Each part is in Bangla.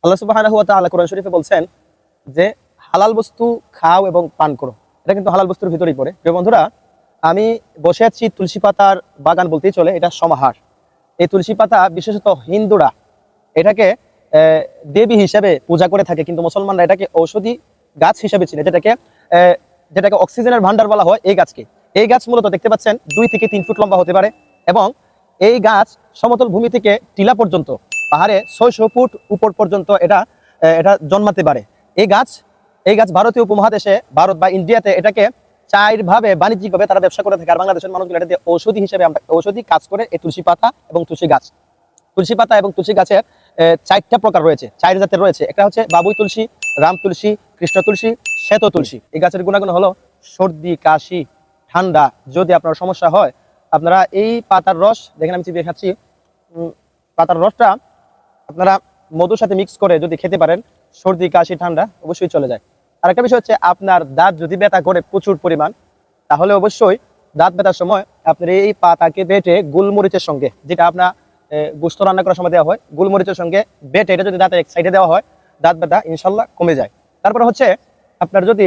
আল্লাহ সুবহানাহু ওয়া তাআলা কোরআন শরীফে বলছেন যে হালাল বস্তু খাও এবং পান করো। এটা কিন্তু হালাল বস্তুর ভিতরেই পড়ে। প্রিয় বন্ধুরা, আমি বসে আছি তুলসী পাতার বাগান বলতেই চলে, এটা সমাহার। এই তুলসী পাতা বিশেষত হিন্দুরা এটাকে দেবী হিসেবে পূজা করে থাকে, কিন্তু মুসলমানরা এটাকে ঔষধি গাছ হিসেবে চিনে, যেটাকে অক্সিজেনের ভান্ডার বলা হয়। এই গাছকে, এই গাছ মূলত দেখতে পাচ্ছেন 2 থেকে 3 ফুট লম্বা হতে পারে, এবং এই গাছ সমতল ভূমি থেকে টিলা পর্যন্ত, পাহাড়ে 600 ফুট উপর পর্যন্ত এটা এটা জন্মাতে পারে। এই গাছ ভারতীয় উপমহাদেশে, ভারত বা ইন্ডিয়াতে এটাকে 4 ভাবে বাণিজ্যিকভাবে তারা ব্যবসা করে থাকে। আর বাংলাদেশের মানুষগুলো এটাতে ঔষধি হিসেবে ঔষধি কাজ করে। এই তুলসী পাতা এবং তুলসী পাতা এবং তুলসী গাছের 4টা প্রকার রয়েছে, 4 জাতের রয়েছে। একটা হচ্ছে বাবুই তুলসী, রাম তুলসী, কৃষ্ণ তুলসী, শ্বেত তুলসী। এই গাছের গুণাগুণ হলো সর্দি, কাশি, ঠান্ডা যদি আপনার সমস্যা হয়, আপনারা এই পাতার রস, দেখেন আমি চিবিয়ে খাচ্ছি, পাতার রসটা আপনারা মধুর সাথে মিক্স করে যদি খেতে পারেন, সর্দি, কাশি, ঠান্ডা অবশ্যই চলে যায়। আর একটা বিষয় হচ্ছে, আপনার দাঁত যদি ব্যথা করে প্রচুর পরিমাণ, তাহলে অবশ্যই দাঁত ব্যথার সময় আপনার এই পাতাকে বেটে গোলমরিচের সঙ্গে, যেটা আপনার গোস্ত রান্না করার সময় দেওয়া হয়, গোলমরিচের সঙ্গে বেটে এটা যদি দাঁতের এক সাইডে দেওয়া হয়, দাঁত ব্যথা ইনশাল্লাহ কমে যায়। তারপরে হচ্ছে, আপনার যদি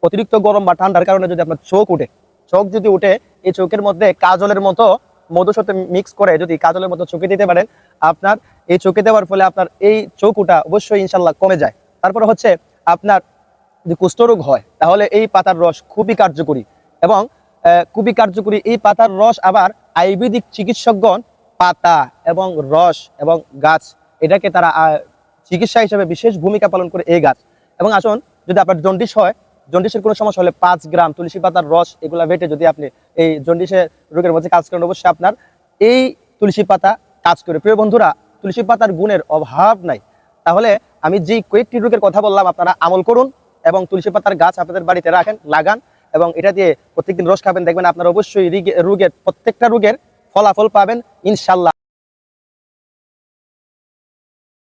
অতিরিক্ত গরম বা ঠান্ডার কারণে যদি আপনার চোখ যদি উঠে, এই চোখের মধ্যে কাজলের মতো মধুর সাথে মিক্স করে যদি কাজলের মতো চোখে দিতে পারেন, আপনার এই চোখে দেওয়ার ফলে আপনার এই চোখ উঠা অবশ্যই ইনশাল্লাহ কমে যায়। তারপরে হচ্ছে, আপনার যদি কুষ্ঠরোগ হয়, তাহলে এই পাতার রস খুবই কার্যকরী, এবং এই পাতার রস আবার আয়ুর্বেদিক চিকিৎসকগণ পাতা এবং রস এবং গাছ, এটাকে তারা চিকিৎসা হিসেবে বিশেষ ভূমিকা পালন করে এই গাছ। এবং আসুন, যদি আপনার জন্ডিস হয়, জন্ডিসের কোনো সমস্যা হলে 5 গ্রাম তুলসী পাতার রস এগুলা বেটে যদি আপনি এই জন্ডিসের রোগের মধ্যে কাজ করেন, অবশ্যই আপনার এই তুলসী পাতা কাজ করে। প্রিয় বন্ধুরা, তুলসী পাতার গুণের অভাব নাই। তাহলে আমি যে কয়েকটি রোগের কথা বললাম, আপনারা আমল করুন এবং তুলসী পাতার গাছ আপনাদের বাড়িতে রাখেন, লাগান, এবং এটা দিয়ে প্রত্যেকদিন রস খাবেন। দেখবেন আপনারা অবশ্যই প্রত্যেকটা রোগের ফলাফল পাবেন ইনশাল্লাহ।